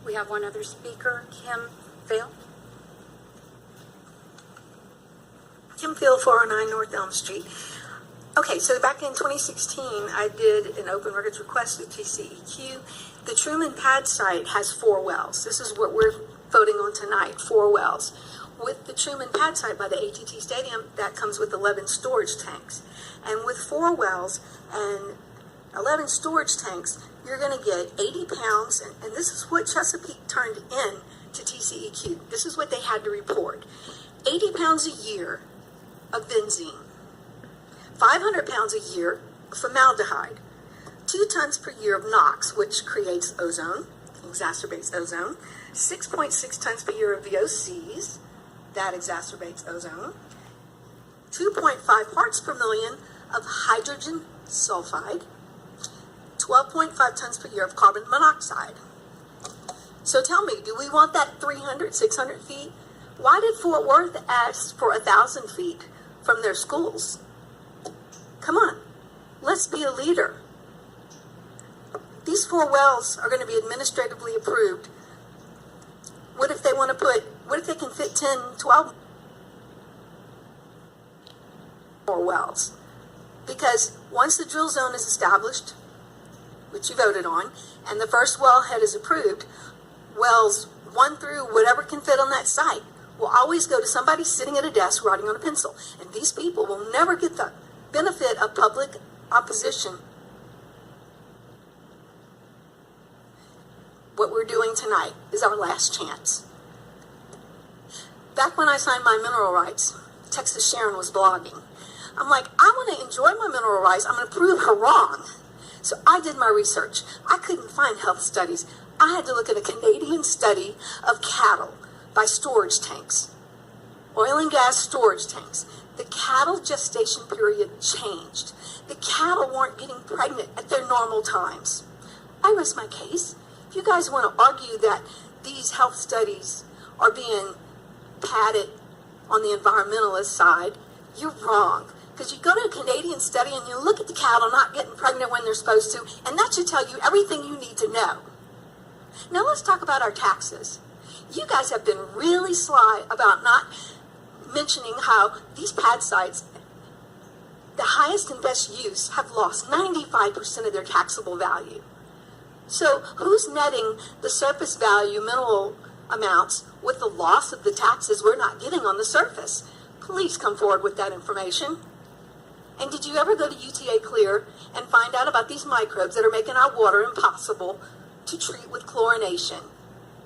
We have one other speaker, Kim Fril. Kim Fril, 409 North Elm Street. Okay, so back in 2016, I did an open records request with TCEQ. The Truman pad site has 4 wells. This is what we're voting on tonight, 4 wells. With the Truman pad site by the AT&T Stadium, that comes with 11 storage tanks. And with 4 wells and 11 storage tanks, you're going to get 80 pounds, and this is what Chesapeake turned in to TCEQ. This is what they had to report. 80 pounds a year of benzene, 500 pounds a year of formaldehyde, 2 tons per year of NOx, which creates ozone, exacerbates ozone, 6.6 tons per year of VOCs, that exacerbates ozone, 2.5 parts per million of hydrogen sulfide, 12.5 tons per year of carbon monoxide. So tell me, do we want that 300, 600 feet? Why did Fort Worth ask for 1,000 feet from their schools? Come on, let's be a leader. These 4 wells are going to be administratively approved. What if they want to what if they can fit 10, 12 more wells? Because once the drill zone is established, which you voted on, and the first wellhead is approved, wells 1 through whatever can fit on that site will always go to somebody sitting at a desk writing on a pencil. And these people will never get the benefit of public opposition. What we're doing tonight is our last chance. Back when I signed my mineral rights, Texas Sharon was blogging. I'm like, I want to enjoy my mineral rights. I'm going to prove her wrong. So I did my research. I couldn't find health studies. I had to look at a Canadian study of cattle by storage tanks, oil and gas storage tanks. The cattle gestation period changed. The cattle weren't getting pregnant at their normal times. I rest my case. If you guys want to argue that these health studies are being padded on the environmentalist side, you're wrong. Because you go to a Canadian study and you look at the cattle not getting pregnant when they're supposed to, and that should tell you everything you need to know. Now let's talk about our taxes. You guys have been really sly about not mentioning how these pad sites, the highest and best use, have lost 95% of their taxable value. So who's netting the surface value mineral amounts with the loss of the taxes we're not getting on the surface? Please come forward with that information. And did you ever go to UTA Clear and find out about these microbes that are making our water impossible to treat with chlorination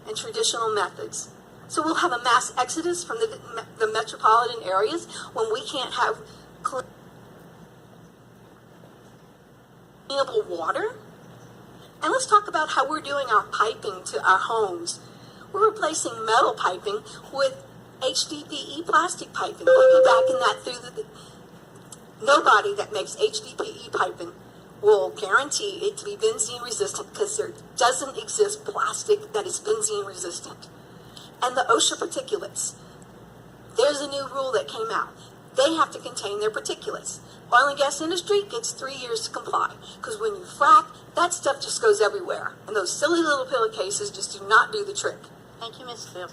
and traditional methods? So we'll have a mass exodus from the metropolitan areas when we can't have cleanable water? And let's talk about how we're doing our piping to our homes. We're replacing metal piping with HDPE plastic piping. Piggybacking that through nobody that makes HDPE piping will guarantee it to be benzene resistant, because there doesn't exist plastic that is benzene resistant. And the OSHA particulates. There's a new rule that came out. They have to contain their particulates. Oil and gas industry gets 3 years to comply, because when you frack, that stuff just goes everywhere. And those silly little pillowcases just do not do the trick. Thank you, Ms. Phil.